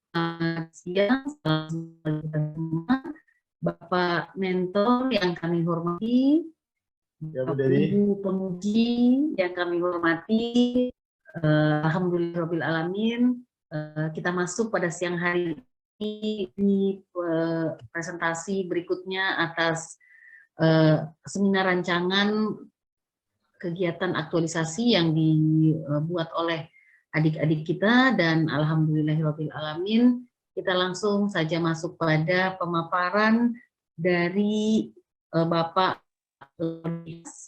siang, kita semua, Bapak Mentor yang kami hormati, Ibu Penguji yang kami hormati, Alhamdulillahirrahmanirrahim, kita masuk pada siang hari ini di presentasi berikutnya atas seminar rancangan kegiatan aktualisasi yang dibuat oleh adik-adik kita, dan alhamdulillahirrahmanirrahim kita langsung saja masuk pada pemaparan dari Bapak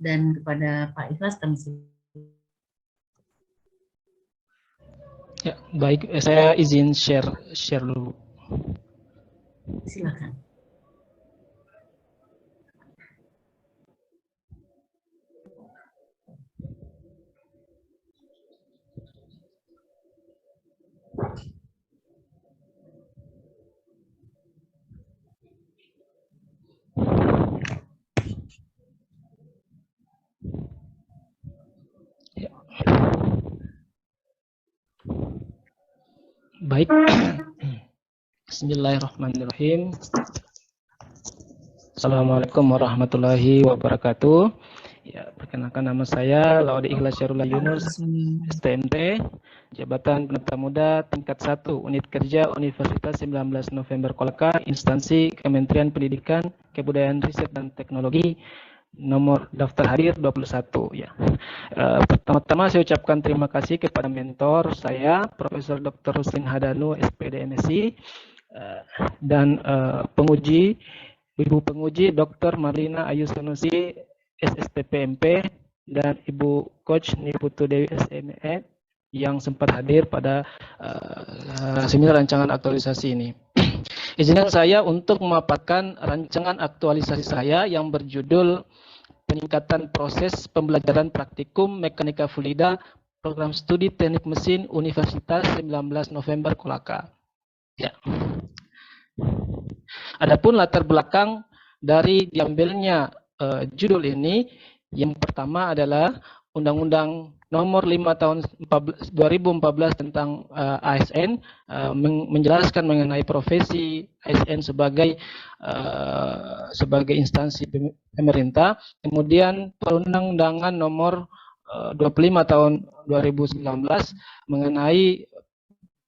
dan kepada Pak Ikhlas kami ya, baik, saya izin share dulu. Silakan. Ya. Baik. Bismillahirrahmanirrahim. Assalamualaikum warahmatullahi wabarakatuh. Ya, perkenalkan nama saya Laudi Ikhlas Syarullah Yunus, STMT, Jabatan Penerbit Muda tingkat 1, Unit Kerja Universitas 19 November Kolaka, Instansi Kementerian Pendidikan, Kebudayaan, Riset dan Teknologi, nomor daftar hadir 21 ya. Pertama-tama saya ucapkan terima kasih kepada mentor saya, Profesor Dr. Rustin Hadanu, SPD MSc, dan penguji, Ibu Penguji Dr. Marlina Ayu Sanusi, SSTPMP, dan Ibu Coach Niputu Dewi SME yang sempat hadir pada seminar rancangan aktualisasi ini. Izinkan saya untuk memaparkan rancangan aktualisasi saya yang berjudul Peningkatan Proses Pembelajaran Praktikum Mekanika Fluida Program Studi Teknik Mesin Universitas 19 November Kolaka. Ya. Adapun latar belakang dari diambilnya judul ini, yang pertama adalah Undang-Undang Nomor 5 Tahun 2014 tentang ASN menjelaskan mengenai profesi ASN sebagai instansi pemerintah. Kemudian Perundang-undangan Nomor 25 Tahun 2019 mengenai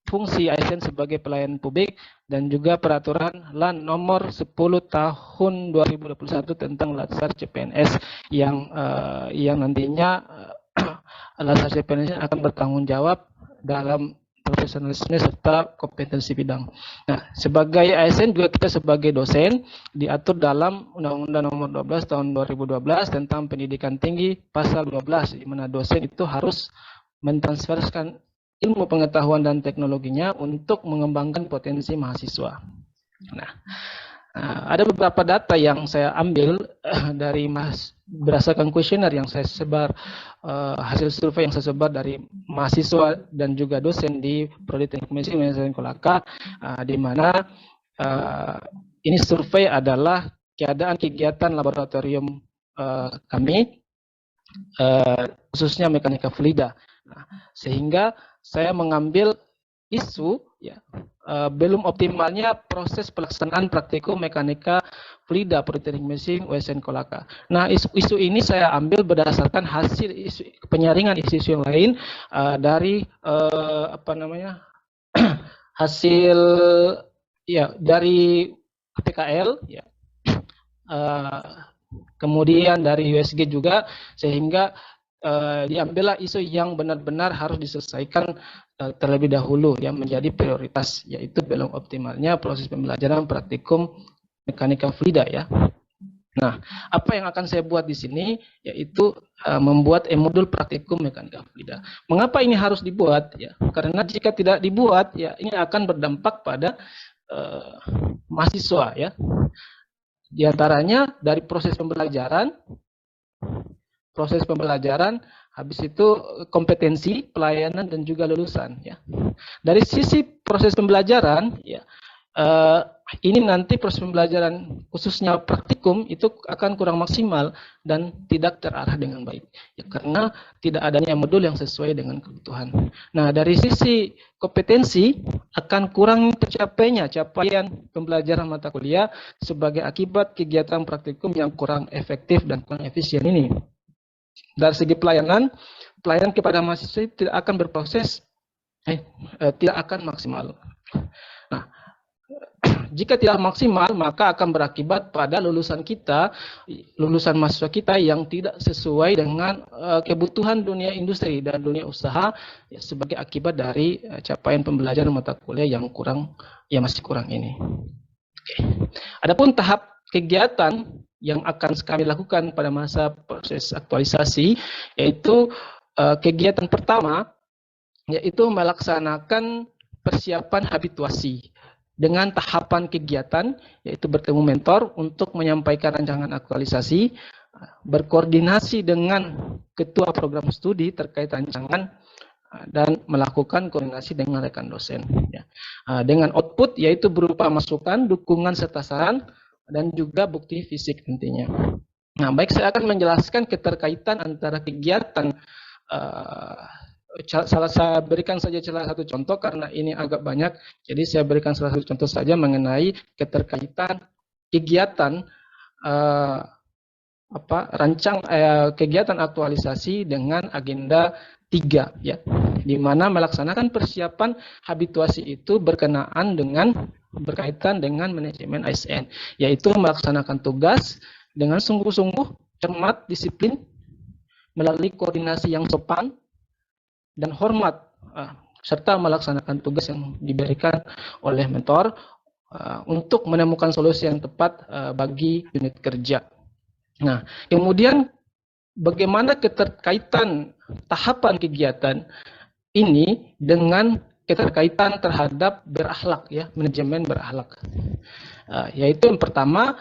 fungsi ASN sebagai pelayan publik, dan juga peraturan LAN nomor 10 tahun 2021 tentang Latsar CPNS yang nantinya Latsar CPNS akan bertanggung jawab dalam profesionalisme serta kompetensi bidang. Nah, sebagai ASN juga kita sebagai dosen diatur dalam Undang-Undang Nomor 12 Tahun 2012 tentang Pendidikan Tinggi pasal 12, di mana dosen itu harus mentransferkan ilmu pengetahuan dan teknologinya untuk mengembangkan potensi mahasiswa. Nah, ada beberapa data yang saya ambil dari berdasarkan kuesioner yang saya sebar, hasil survei yang saya sebar dari mahasiswa dan juga dosen di Prodi Teknik Mesin Universitas Kolaka, di mana ini survei adalah keadaan kegiatan laboratorium kami, khususnya mekanika fluida. Nah, sehingga saya mengambil isu ya, belum optimalnya proses pelaksanaan praktikum mekanika fluida Prodi Teknik Mesin USN Kolaka. Nah, isu ini saya ambil berdasarkan hasil penyaringan isu-isu yang lain dari hasil ya dari PKL ya, kemudian dari USG juga, sehingga diambillah isu yang benar-benar harus diselesaikan terlebih dahulu yang menjadi prioritas, yaitu belum optimalnya proses pembelajaran praktikum mekanika fluida ya. Nah, apa yang akan saya buat di sini yaitu membuat modul praktikum mekanika fluida. Mengapa ini harus dibuat ya? Karena jika tidak dibuat ya ini akan berdampak pada mahasiswa ya. Di antaranya dari proses pembelajaran, habis itu kompetensi, pelayanan, dan juga lulusan ya. Dari sisi proses pembelajaran ya, ini nanti proses pembelajaran khususnya praktikum itu akan kurang maksimal dan tidak terarah dengan baik ya, karena tidak adanya modul yang sesuai dengan kebutuhan. Nah, dari sisi kompetensi akan kurang tercapainya capaian pembelajaran mata kuliah sebagai akibat kegiatan praktikum yang kurang efektif dan kurang efisien ini. Dari segi pelayanan kepada mahasiswa tidak akan berproses, tidak akan maksimal. Nah, jika tidak maksimal, maka akan berakibat pada lulusan mahasiswa kita yang tidak sesuai dengan kebutuhan dunia industri dan dunia usaha ya, sebagai akibat dari capaian pembelajaran mata kuliah yang masih kurang ini. Oke. Adapun tahap kegiatan yang akan kami lakukan pada masa proses aktualisasi, yaitu kegiatan pertama, yaitu melaksanakan persiapan habituasi dengan tahapan kegiatan, yaitu bertemu mentor untuk menyampaikan rancangan aktualisasi, berkoordinasi dengan ketua program studi terkait rancangan, dan melakukan koordinasi dengan rekan dosen. Dengan output, yaitu berupa masukan, dukungan serta saran, dan juga bukti fisik nantinya. Nah, baik, saya akan menjelaskan keterkaitan antara kegiatan. Saya berikan saja salah satu contoh karena ini agak banyak, jadi saya berikan salah satu contoh saja mengenai keterkaitan kegiatan kegiatan aktualisasi dengan agenda 3 ya, di mana melaksanakan persiapan habituasi itu berkaitan dengan manajemen ASN, yaitu melaksanakan tugas dengan sungguh-sungguh, cermat, disiplin, melalui koordinasi yang sopan dan hormat, serta melaksanakan tugas yang diberikan oleh mentor untuk menemukan solusi yang tepat bagi unit kerja. Nah, kemudian bagaimana keterkaitan tahapan kegiatan ini dengan keterkaitan terhadap berakhlak ya, manajemen berakhlak. Yaitu yang pertama,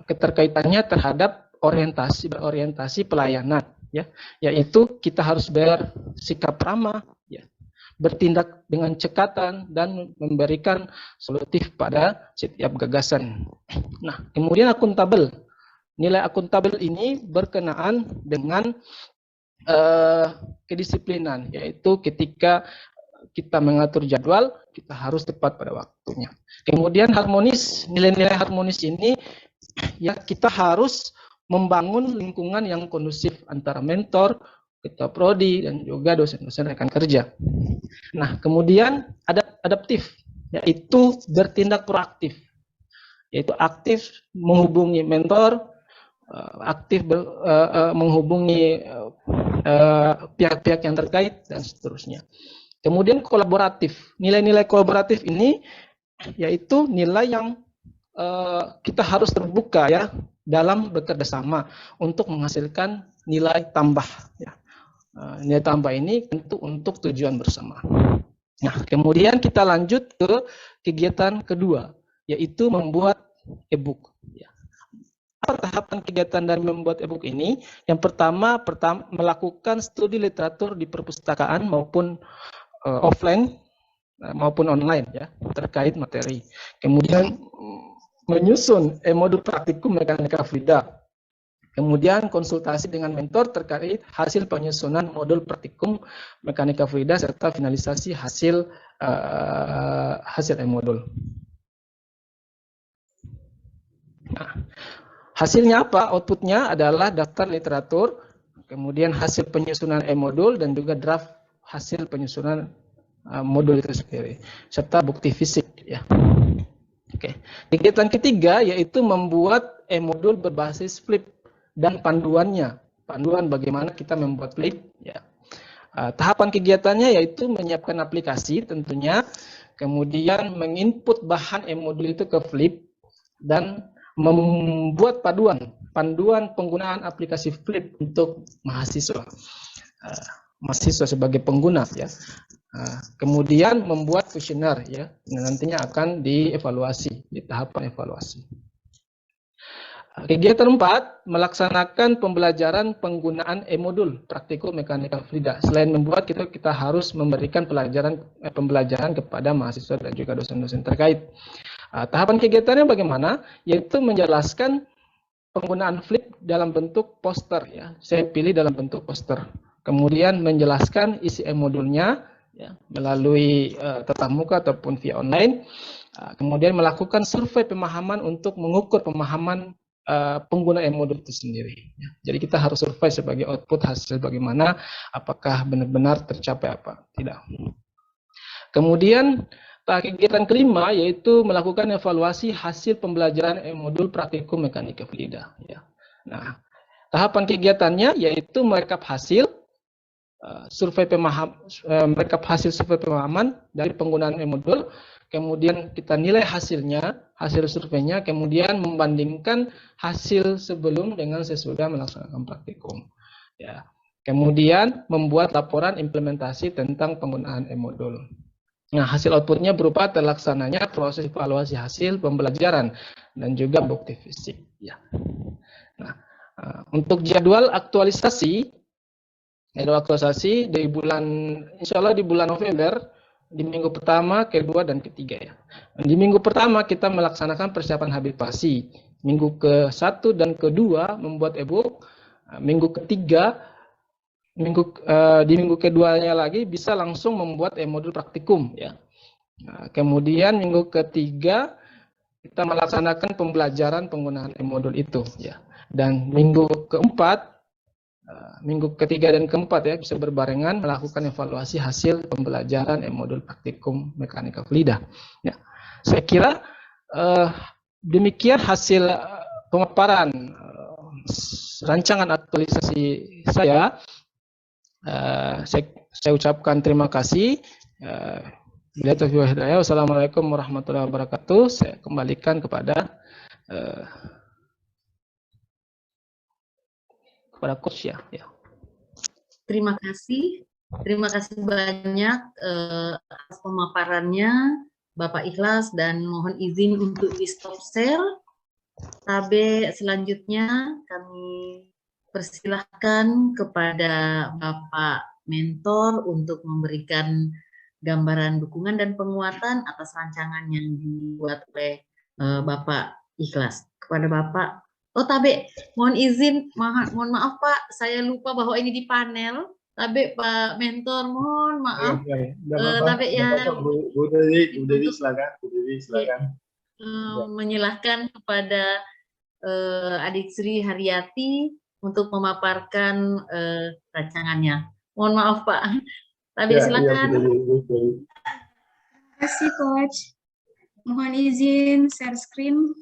keterkaitannya terhadap berorientasi pelayanan ya, yaitu kita harus bersikap ramah ya, bertindak dengan cekatan dan memberikan solutif pada setiap gagasan. Nah, kemudian akuntabel. Nilai akuntabel ini berkenaan dengan kedisiplinan, yaitu ketika kita mengatur jadwal, kita harus tepat pada waktunya. Kemudian harmonis, nilai-nilai harmonis ini ya, kita harus membangun lingkungan yang kondusif antara mentor, ketua prodi, dan juga dosen-dosen rekan kerja. Nah, kemudian adaptif, yaitu bertindak proaktif, yaitu aktif menghubungi mentor, aktif menghubungi pihak-pihak yang terkait, dan seterusnya. Kemudian kolaboratif, nilai-nilai kolaboratif ini yaitu nilai yang kita harus terbuka ya dalam bekerja sama untuk menghasilkan nilai tambah ya. Nilai tambah ini tentu untuk tujuan bersama. Nah, kemudian kita lanjut ke kegiatan kedua, yaitu membuat e-book ya. Apa tahapan kegiatan dari membuat e-book ini? Yang pertama melakukan studi literatur di perpustakaan maupun offline maupun online ya terkait materi. Kemudian menyusun modul praktikum mekanika fluida. Kemudian konsultasi dengan mentor terkait hasil penyusunan modul praktikum mekanika fluida serta finalisasi hasil modul. Nah, hasilnya apa? Outputnya adalah daftar literatur, kemudian hasil penyusunan modul dan juga draft hasil penyusunan modul itu sendiri serta bukti fisik ya. Oke. Kegiatan ketiga yaitu membuat modul berbasis flip dan panduan bagaimana kita membuat flip ya. Tahapan kegiatannya yaitu menyiapkan aplikasi tentunya, kemudian menginput bahan modul itu ke flip dan membuat panduan penggunaan aplikasi flip untuk mahasiswa sebagai pengguna ya. Kemudian membuat kuesioner ya, nantinya akan dievaluasi di tahapan evaluasi. Kegiatan 4, melaksanakan pembelajaran penggunaan modul praktikum mekanika fluida. Selain membuat, kita harus memberikan pembelajaran kepada mahasiswa dan juga dosen-dosen terkait. Tahapan kegiatannya bagaimana? Yaitu menjelaskan penggunaan flip dalam bentuk poster ya. Saya pilih dalam bentuk poster. Kemudian menjelaskan isi e-modulnya ya, melalui tatap muka ataupun via online. Kemudian melakukan survei pemahaman untuk mengukur pemahaman pengguna e-modul itu sendiri. Ya. Jadi kita harus survei sebagai output hasil bagaimana, apakah benar-benar tercapai apa tidak. Kemudian kegiatan kelima yaitu melakukan evaluasi hasil pembelajaran e-modul praktikum mekanika fluida. Ya. Nah, tahapan kegiatannya yaitu merekap hasil survei pemahaman dari penggunaan e-modul, kemudian kita nilai hasil surveinya, kemudian membandingkan hasil sebelum dengan sesudah melaksanakan praktikum. Ya. Kemudian membuat laporan implementasi tentang penggunaan e-modul. Nah, hasil outputnya berupa terlaksananya proses evaluasi hasil pembelajaran dan juga bukti fisik. Ya. Nah, untuk jadwal aktualisasi di bulan, insya Allah di bulan November, di minggu pertama, kedua, dan ketiga ya. Di minggu pertama kita melaksanakan persiapan habilitasi. Minggu ke-1 dan ke-2 membuat e-book. Minggu ketiga di minggu keduanya lagi bisa langsung membuat e-modul praktikum ya. Nah, kemudian minggu ketiga kita melaksanakan pembelajaran penggunaan e-modul itu ya. Dan minggu ketiga dan keempat ya bisa berbarengan melakukan evaluasi hasil pembelajaran e-modul praktikum mekanika fluida. Ya. Saya kira demikian hasil pemaparan rancangan aktualisasi saya. Saya ucapkan terima kasih. Wassalamualaikum warahmatullahi wabarakatuh. Saya kembalikan kepada coach ya. Terima kasih banyak atas pemaparannya Bapak Ikhlas, dan mohon izin untuk di stop share. Tabe selanjutnya kami persilahkan kepada Bapak Mentor untuk memberikan gambaran dukungan dan penguatan atas rancangan yang dibuat oleh Bapak Ikhlas. Kepada Bapak, Tabe, mohon izin, mohon maaf Pak, saya lupa bahwa ini di panel. Tabe Pak Mentor, mohon maaf. Tabe ya. Bu Dewi silakan. Menyilahkan kepada Adik Sri Haryati untuk memaparkan rancangannya. Mohon maaf Pak. Tabe silakan. Terima kasih Coach. Mohon izin share screen.